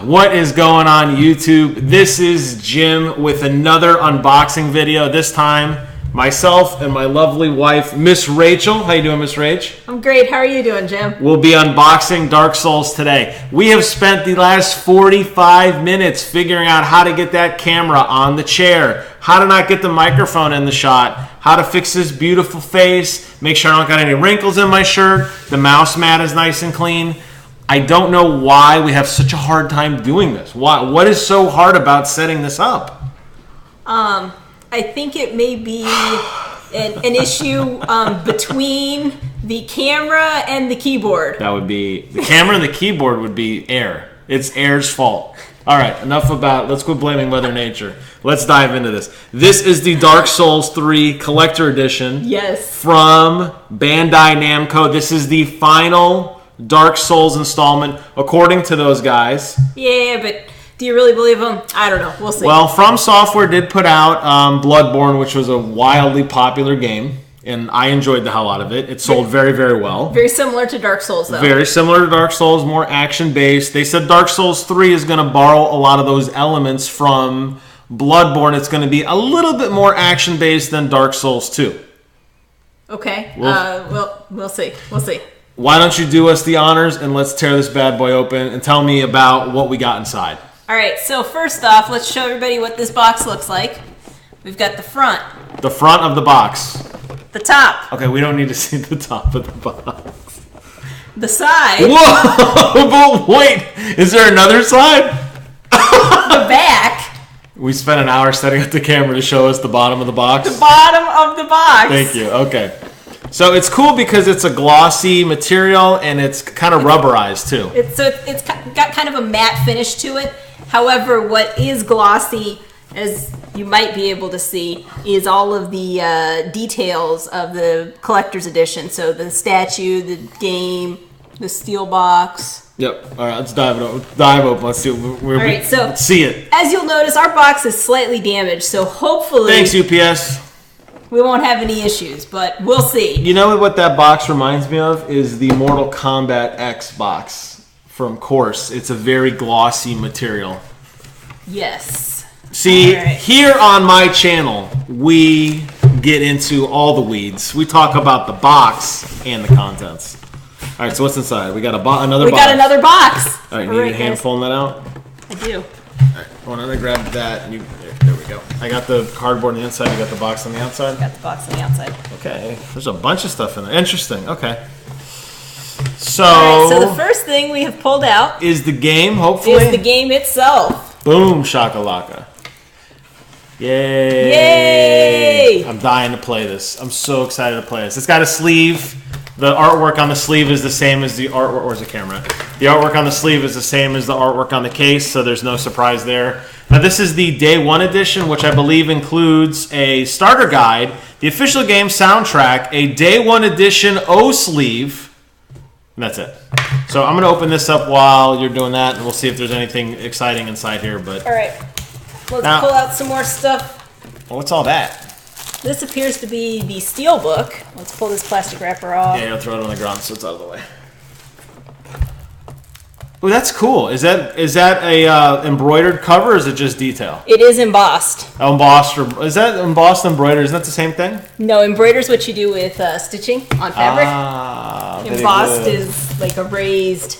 What is going on YouTube? This is Jim with another unboxing video. This time, myself and my lovely wife, Miss Rachel. How you doing, Miss Rach? I'm great. How are you doing, Jim? We'll be unboxing Dark Souls today. We have spent the last 45 minutes figuring out how to get that camera on the chair, how to not get the microphone in the shot, how to fix this beautiful face, make sure I don't got any wrinkles in my shirt, the mouse mat is nice and clean. I don't know why we have such a hard time doing this. What is so hard about setting this up? I think it may be an issue between the camera and the keyboard. That would be the camera and the keyboard would be air. It's air's fault. All right, enough about. Let's quit blaming Mother Nature. Let's dive into this. This is the Dark Souls 3 Collector Edition. Yes. From Bandai Namco. This is the final Dark Souls installment, according to those guys. Yeah, but do you really believe them? I don't know. We'll see. Well, From Software did put out Bloodborne, which was a wildly popular game, and I enjoyed the hell out of it. It sold very, very well. Very similar to Dark Souls, though. Very similar to Dark Souls, more action-based. They said Dark Souls 3 is going to borrow a lot of those elements from Bloodborne. It's going to be a little bit more action-based than Dark Souls 2. Okay. We'll see. We'll see. Why don't you do us the honors and let's tear this bad boy open and tell me about what we got inside. All right. So first off, let's show everybody what this box looks like. We've got the front. The front of the box. The top. Okay, we don't need to see the top of the box. The side. Whoa! But wait, is there another side? The back. We spent an hour setting up the camera to show us the bottom of the box. The bottom of the box. Thank you. Okay. So it's cool because it's a glossy material and it's kind of rubberized too. It's got kind of a matte finish to it. However, what is glossy, as you might be able to see, is all of the details of the collector's edition. So the statue, the game, the steel box. Yep. All right, let's dive open. Let's see. Let's see it. As you'll notice, our box is slightly damaged. So hopefully, thanks UPS. We won't have any issues, but we'll see. You know what that box reminds me of is the Mortal Kombat X box from Course. It's a very glossy material. Yes. See, here on my channel, we get into all the weeds. We talk about the box and the contents. All right, so what's inside? We got another box. We got another box. All right, need a hand pulling that out? I do. All right, I'm going to grab that. And there we go. I got the cardboard on the inside. You got the box on the outside? Got the box on the outside. Okay. There's a bunch of stuff in there. Interesting. Okay. So, all right, so the first thing we have pulled out is the game, hopefully? Is the game itself. Boom, shakalaka. Yay. Yay! I'm dying to play this. I'm so excited to play this. It's got a sleeve. The artwork on the sleeve is the same as the artwork. Where's the camera? The artwork on the sleeve is the same as the artwork on the case, so there's no surprise there. Now, this is the Day 1 edition, which I believe includes a starter guide, the official game soundtrack, a Day 1 edition O sleeve, and that's it. So I'm going to open this up while you're doing that, and we'll see if there's anything exciting inside here. But all right, let's pull out some more stuff. Well, what's all that? This appears to be the Steelbook. Let's pull this plastic wrapper off. Yeah, I'll throw it on the ground so it's out of the way. Oh, that's cool. Is that a embroidered cover or is it just detail? It is embossed. Oh, embossed. Is that embossed embroidered? Isn't that the same thing? No, embroidered is what you do with stitching on fabric. Embossed is like a raised.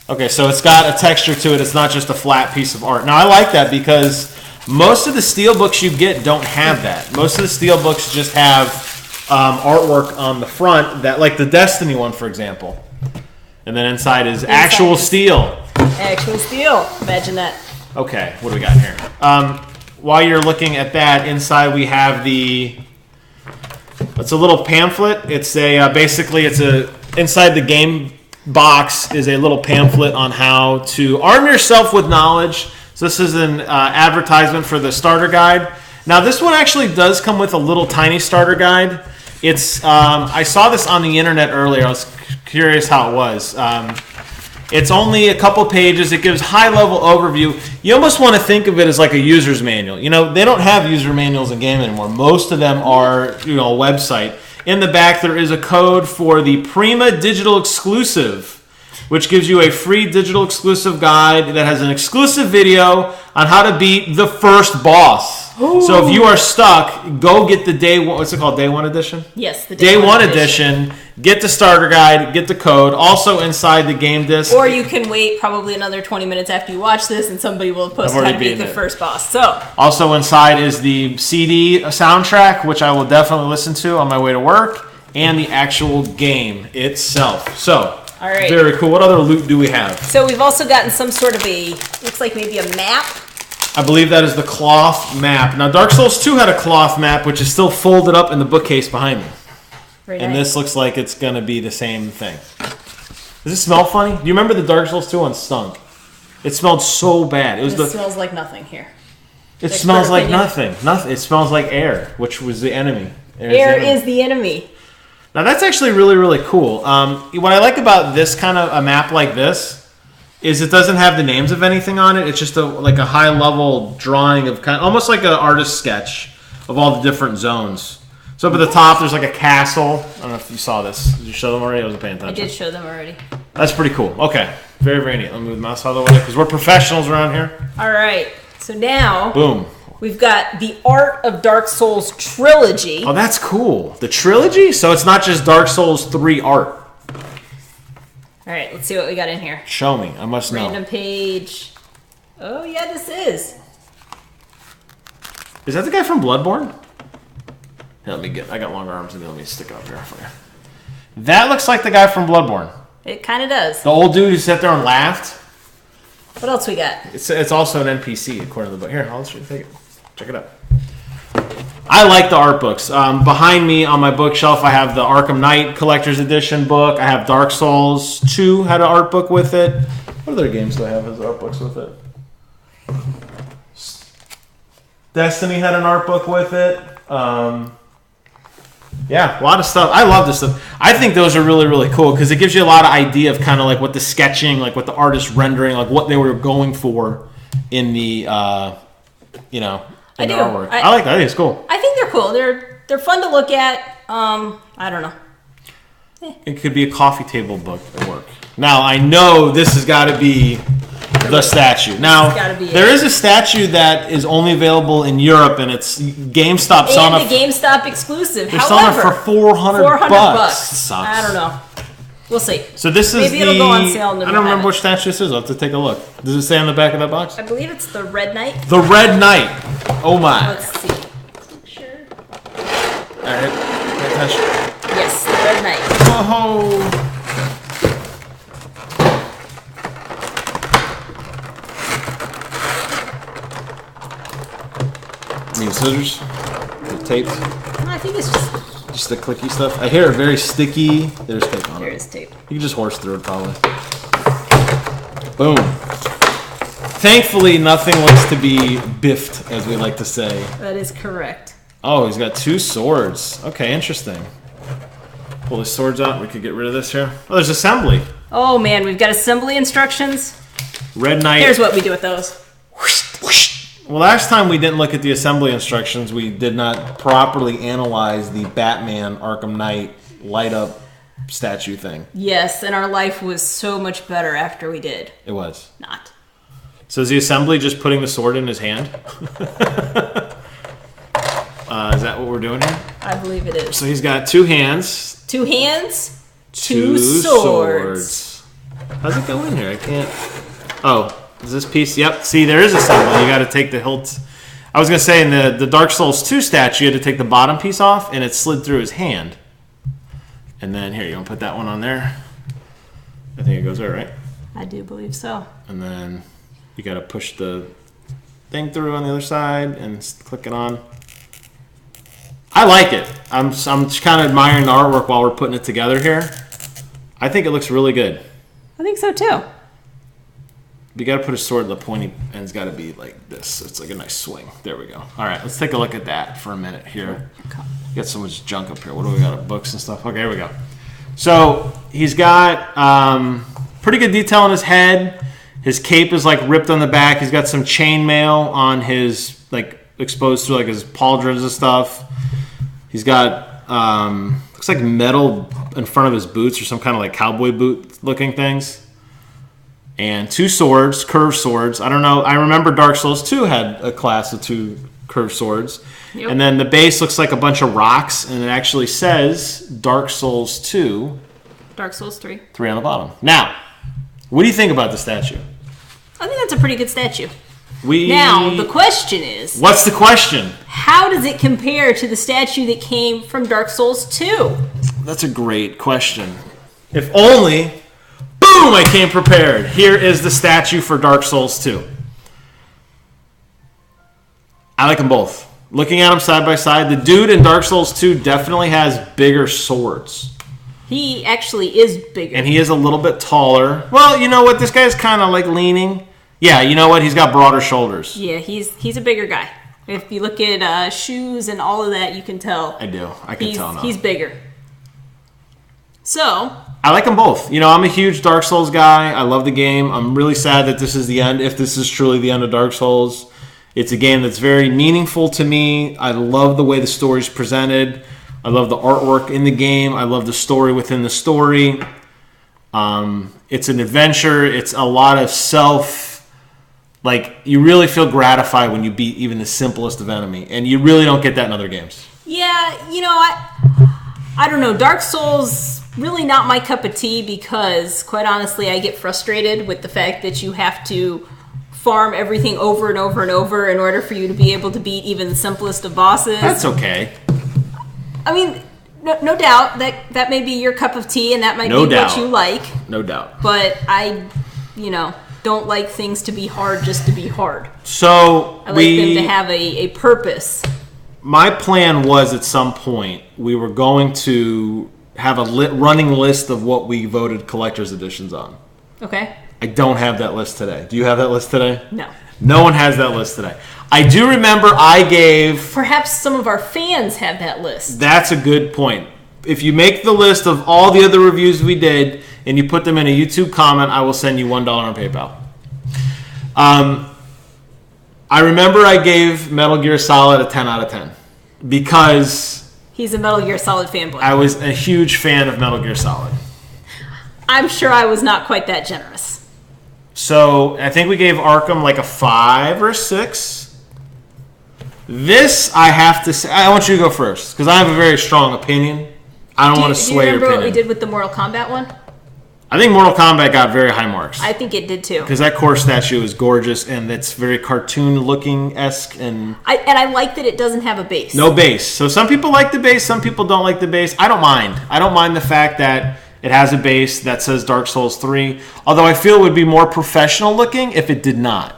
Okay, so it's got a texture to it. It's not just a flat piece of art. Now, I like that because most of the Steelbooks you get don't have that. Most of the Steelbooks just have artwork on the front, that, like the Destiny one, for example. And then inside is actual steel. Actual steel. Imagine that. Okay, what do we got here? While you're looking at that, inside we have it's a little pamphlet. It's basically inside the game box is a little pamphlet on how to arm yourself with knowledge. So this is an advertisement for the starter guide. Now this one actually does come with a little tiny starter guide. It's I saw this on the internet earlier. I was curious how it was. It's only a couple pages. It gives high-level overview. You almost want to think of it as like a user's manual. You know, they don't have user manuals in game anymore. Most of them are, a website. In the back, there is a code for the Prima Digital Exclusive, which gives you a free digital exclusive guide that has an exclusive video on how to beat the first boss. Ooh. So if you are stuck, go get the day one. What's it called? Day one edition? Yes, the day one edition. Get the starter guide, get the code, also inside the game disc. Or you can wait probably another 20 minutes after you watch this and somebody will post how to beat the first boss. So also inside is the CD soundtrack, which I will definitely listen to on my way to work, and the actual game itself. So, all right. Very cool. What other loot do we have? So we've also gotten some sort of looks like maybe a map. I believe that is the cloth map. Now, Dark Souls 2 had a cloth map, which is still folded up in the bookcase behind me. Very and nice. This looks like it's going to be the same thing. Does it smell funny? Do you remember the Dark Souls 2 one stunk? It smelled so bad. It smells like nothing here. It smells like nothing. It smells like air, which was the enemy. Air is the enemy. Now, that's actually really, really cool. What I like about this kind of a map like this is it doesn't have the names of anything on it. It's just like a high-level drawing of almost like an artist sketch of all the different zones. So up at the top, there's like a castle. I don't know if you saw this. Did you show them already? I wasn't paying attention. I did show them already. That's pretty cool. Okay. Very, very neat. Let me move the mouse out of the way because we're professionals around here. All right. So now... Boom. We've got the Art of Dark Souls trilogy. Oh, that's cool. The trilogy? So it's not just Dark Souls 3 art. All right. Let's see what we got in here. Show me. I must know. Random page. Oh, yeah, this is. Is that the guy from Bloodborne? Here, I got longer arms than me. Let me stick it up here for you. That looks like the guy from Bloodborne. It kind of does. The old dude who sat there and laughed. What else we got? It's also an NPC according to the book. Here, I'll let you take it. Check it out. I like the art books. Behind me on my bookshelf, I have the Arkham Knight Collector's Edition book. I have Dark Souls 2 had an art book with it. What other games do I have as art books with it? Destiny had an art book with it. Yeah, a lot of stuff. I love this stuff. I think those are really, really cool because it gives you a lot of idea of kind of like what the sketching, like what the artist rendering, like what they were going for in the, in the artwork. I like that. I think it's cool. I think they're cool. They're fun to look at. I don't know. It could be a coffee table book at work. Now, I know this has got to be the statue. Now, there is a statue that is only available in Europe, and it's GameStop selling it. And the GameStop exclusive. They're selling it for $400 bucks. Sucks. I don't know. We'll see. So this is Maybe it'll go on sale. I don't remember which statue this is. I'll have to take a look. Does it say on the back of that box? I believe it's the Red Knight. The Red Knight. Oh my. Let's see. Sure. All right. Pay attention. Yes, the Red Knight. Oh. Need scissors? The tape? I think it's just the clicky stuff. I hear it very sticky. There's tape on it. There is tape. You can just horse through it probably. Boom. Thankfully, nothing looks to be biffed, as we like to say. That is correct. Oh, he's got 2 swords. Okay, interesting. Pull the swords out. We could get rid of this here. Oh, there's assembly. Oh man, we've got assembly instructions. Red Knight. Here's what we do with those. Well, last time we didn't look at the assembly instructions. We did not properly analyze the Batman Arkham Knight light up statue thing. Yes, and our life was so much better after we did. It was. Not. So is the assembly just putting the sword in his hand? Is that what we're doing here? I believe it is. So he's got 2 hands. 2 hands. 2 swords. How's it go in here? I can't. Oh. Is this piece? Yep. See, there is assembly. You got to take the hilt. I was going to say in the Dark Souls 2 statue, you had to take the bottom piece off, and it slid through his hand. And then, here, you want to put that one on there? I think it goes there, right? I do believe so. And then you got to push the thing through on the other side and click it on. I like it. I'm kind of admiring the artwork while we're putting it together here. I think it looks really good. I think so, too. You got to put a sword, the pointy end's got to be like this. So it's like a nice swing. There we go. All right, let's take a look at that for a minute here. Got so much junk up here. What do we got? Books and stuff. Okay, here we go. So he's got pretty good detail on his head. His cape is like ripped on the back. He's got some chainmail on his, like exposed through like his pauldrons and stuff. He's got looks like metal in front of his boots or some kind of like cowboy boot looking things. and 2 swords, curved swords. I don't know. I remember Dark Souls 2 had a class of 2 curved swords. Yep. And then the base looks like a bunch of rocks, and it actually says Dark Souls 2. Dark Souls 3. 3 on the bottom. Now, what do you think about the statue? I think that's a pretty good statue. Now, the question is... What's the question? How does it compare to the statue that came from Dark Souls 2? That's a great question. If only... Boom! I came prepared. Here is the statue for Dark Souls 2. I like them both. Looking at them side by side, the dude in Dark Souls 2 definitely has bigger swords. He actually is bigger. And he is a little bit taller. Well, you know what? This guy's kind of like leaning... Yeah, you know what? He's got broader shoulders. Yeah, he's a bigger guy. If you look at shoes and all of that, you can tell. I do. I can tell now. He's bigger. So... I like them both. You know, I'm a huge Dark Souls guy. I love the game. I'm really sad that this is the end, if this is truly the end of Dark Souls. It's a game that's very meaningful to me. I love the way the story's presented. I love the artwork in the game. I love the story within the story. It's an adventure. It's a lot of Like, you really feel gratified when you beat even the simplest of enemy. And you really don't get that in other games. Yeah, you know, I don't know. Dark Souls, really not my cup of tea because, quite honestly, I get frustrated with the fact that you have to farm everything over and over and over in order for you to be able to beat even the simplest of bosses. That's okay. I mean, no doubt that may be your cup of tea and that might be what you like. No doubt. But I, don't like things to be hard just to be hard. So I like them to have a purpose. My plan was at some point we were going to have a running list of what we voted collector's editions on. Okay. I don't have that list today. Do you have that list today? No. No one has that list today. I do remember I gave... Perhaps some of our fans have that list. That's a good point. If you make the list of all the other reviews we did and you put them in a YouTube comment, I will send you $1 on PayPal. I remember I gave Metal Gear Solid a 10 out of 10 because... He's a Metal Gear Solid fanboy. I was a huge fan of Metal Gear Solid. I'm sure I was not quite that generous. So I think we gave Arkham like a 5 or 6. This, I have to say... I want you to go first because I have a very strong opinion. I don't want to sway your opinion. Do you remember what we did with the Mortal Kombat one? I think Mortal Kombat got very high marks. I think it did too. Because that core statue is gorgeous and it's very cartoon-looking-esque. And I like that it doesn't have a base. No base. So some people like the base, some people don't like the base. I don't mind. I don't mind the fact that it has a base that says Dark Souls 3. Although I feel it would be more professional-looking if it did not.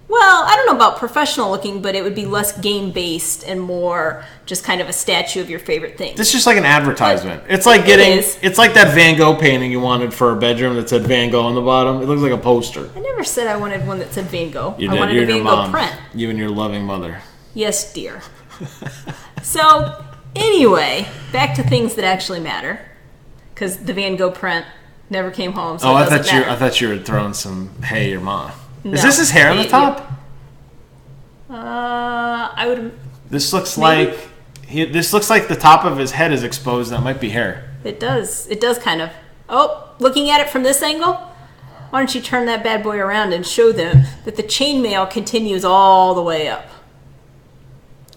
Well, I don't know about professional looking, but it would be less game-based and more just kind of a statue of your favorite thing. It's just like an advertisement. It's like it's like that Van Gogh painting you wanted for a bedroom that said Van Gogh on the bottom. It looks like a poster. I never said I wanted one that said Van Gogh. You I did. wanted You a Van Gogh print. You and your loving mother. Yes, dear. So, anyway, back to things that actually matter. Because the Van Gogh print never came home, so it doesn't matter. I thought you were throwing some hey your mom. No. Is this his hair on the top? I would. This looks like this looks like the top of his head is exposed. That might be hair. It does. It does kind of. Oh, looking at it from this angle, why don't you turn that bad boy around and show them that the chainmail continues all the way up.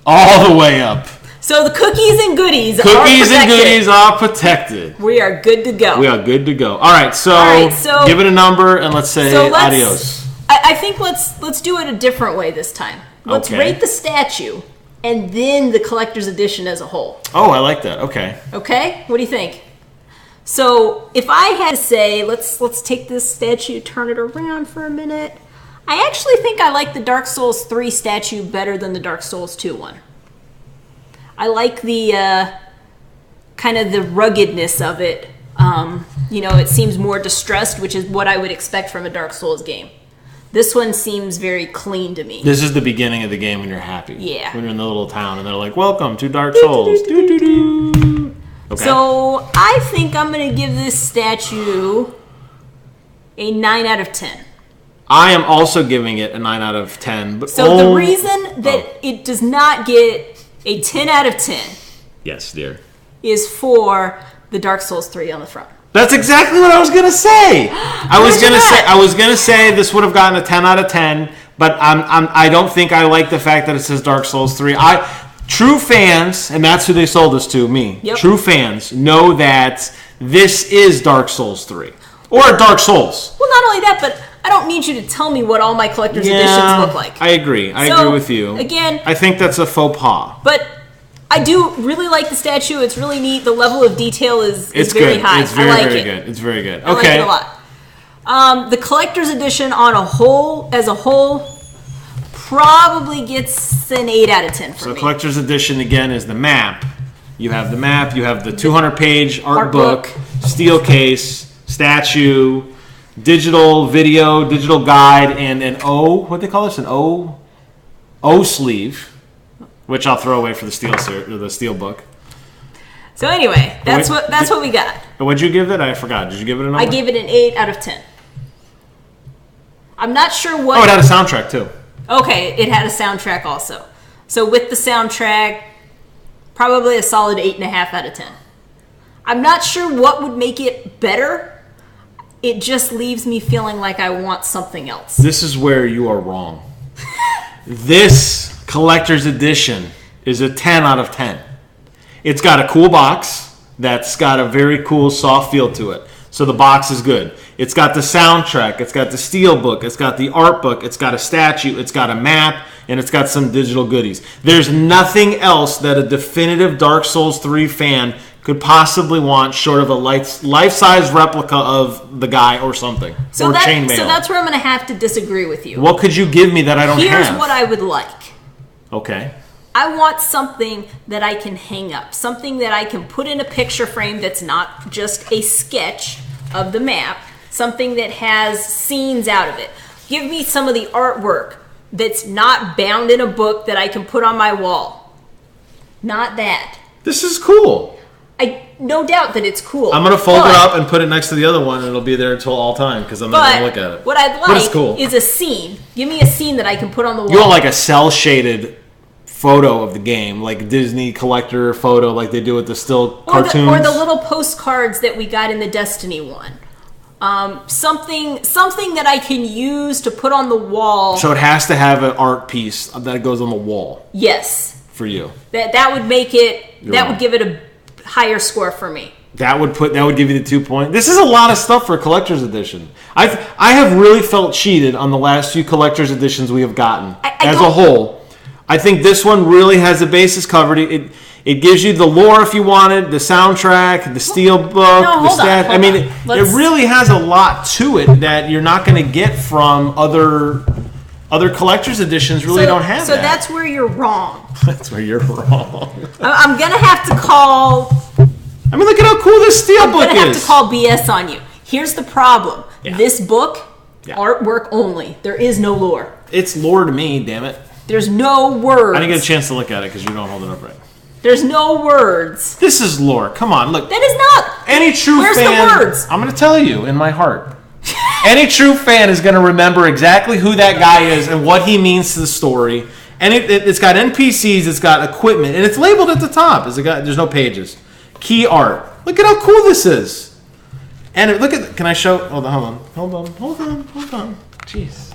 All the way up. So the cookies and goodies are protected. We are good to go. We are good to go. All right, so give it a number and let's say adios. I think let's do it a different way this time. Let's rate the statue and then the collector's edition as a whole. Oh, I like that. Okay. Okay? What do you think? So if I had to say, let's take this statue, turn it around for a minute. I actually think I like the Dark Souls 3 statue better than the Dark Souls 2 one. I like the kind of the ruggedness of it. It seems more distressed, which is what I would expect from a Dark Souls game. This one seems very clean to me. This is the beginning of the game when you're happy. Yeah. When you're in the little town and they're like, welcome to Dark Souls. Okay. So I think I'm going to give this statue a 9 out of 10. I am also giving it a 9 out of 10. But so the reason that it does not get a 10 out of 10 yes, dear, is for the Dark Souls 3 on the front. That's exactly what I was gonna say. I was gonna say this would have gotten a 10 out of 10, but I don't think I like the fact that it says Dark Souls 3. True fans, and that's who they sold this to, me. Yep. True fans know that this is Dark Souls 3 or Dark Souls. Well, not only that, but I don't need you to tell me what all my collector's editions look like. I agree. I agree with you. Again, I think that's a faux pas. But I do really like the statue. It's really neat. The level of detail is very high. It's very, I like very it. good. It's very good. Okay. I like it a lot. The collector's edition as a whole, probably gets an 8 out of 10 for so me. the collector's edition, again, is the map. You have the map. You have the 200-page art book, steel case, statue, digital video, digital guide, and an what they call this? An O sleeve. Which I'll throw away for the Steelbook. So anyway, that's what we got. What'd you give it? I forgot. Did you give it a number? I gave it an 8 out of 10. I'm not sure what... Oh, it had a soundtrack too. Okay, it had a soundtrack also. So with the soundtrack, probably a solid 8.5 out of 10. I'm not sure what would make it better. It just leaves me feeling like I want something else. This is where you are wrong. This collector's edition is a 10 out of 10. It's got a cool box that's got a very cool soft feel to it. So the box is good. It's got the soundtrack, it's got the Steelbook, it's got the art book, it's got a statue, it's got a map, and it's got some digital goodies. There's nothing else that a definitive Dark Souls 3 fan could possibly want short of a life-size replica of the guy or something. So that's where I'm going to have to disagree with you. What could you give me that I don't have? Here's what I would like. Okay. I want something that I can hang up. Something that I can put in a picture frame that's not just a sketch of the map. Something that has scenes out of it. Give me some of the artwork that's not bound in a book that I can put on my wall. Not that. This is cool. No doubt that it's cool. I'm going to fold it up and put it next to the other one, and it'll be there until all time because I'm not going to look at it. What I'd like is a scene. Give me a scene that I can put on the wall. You want like a cell-shaded photo of the game, like Disney collector photo like they do with the still cartoons. Or the little postcards that we got in the Destiny one. Something that I can use to put on the wall. So it has to have an art piece that goes on the wall. Yes. For you. That would make it. Would give it a higher score for me. That would give you the 2 points. This is a lot of stuff for a collector's edition. I have really felt cheated on the last few collector's editions we have gotten as a whole. I think this one really has the basis covered. It gives you the lore if you wanted, the soundtrack, the Steelbook, the stat. I mean, it really has a lot to it that you're not going to get from other collector's editions. Really don't have. So that's where you're wrong. That's where you're wrong. I'm gonna have to call. I mean, look at how cool this Steelbook is. I'm gonna have to call BS on you. Here's the problem. Yeah. This book, artwork only. There is no lore. It's lore to me, damn it. There's no words. I didn't get a chance to look at it because you don't hold it up right. There's no words. This is lore. Come on, look. That is not. Any true Where's fan. Where's the words? I'm going to tell you in my heart. Any true fan is going to remember exactly who that guy is and what he means to the story. And it's got NPCs, it's got equipment, and it's labeled at the top. There's no pages. Key art. Look at how cool this is. And look at. Can I show? Hold on. Jeez,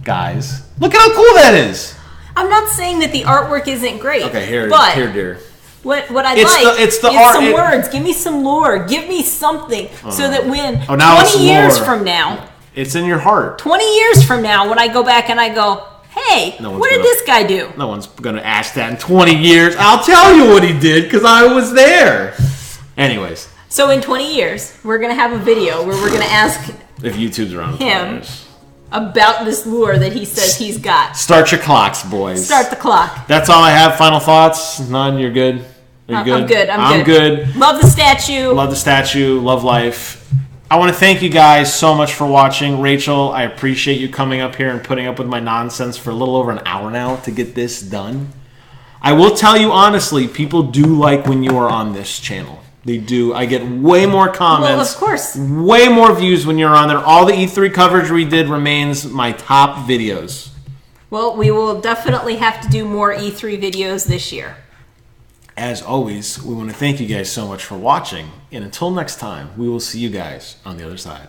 guys, look at how cool that is. I'm not saying that the artwork isn't great. Okay, here, dear. What I'd like is art, some words. Give me some lore. Give me something so that when 20 years from now, it's in your heart. 20 years from now, when I go back and I go, hey, what did this guy do? No one's going to ask that in 20 years. I'll tell you what he did because I was there. Anyways. So in 20 years, we're going to have a video where we're going to ask if YouTube's around him about this lure that he says he's got. Start your clocks, boys. Start the clock. That's all I have. Final thoughts? None? You're good? Are you good? I'm good. Love the statue. Love life. I want to thank you guys so much for watching. Rachel, I appreciate you coming up here and putting up with my nonsense for a little over an hour now to get this done. I will tell you honestly, people do like when you are on this channel. They do. I get way more comments. Well, of course. Way more views when you're on there. All the E3 coverage we did remains my top videos. Well, we will definitely have to do more E3 videos this year. As always, we want to thank you guys so much for watching. And until next time, we will see you guys on the other side.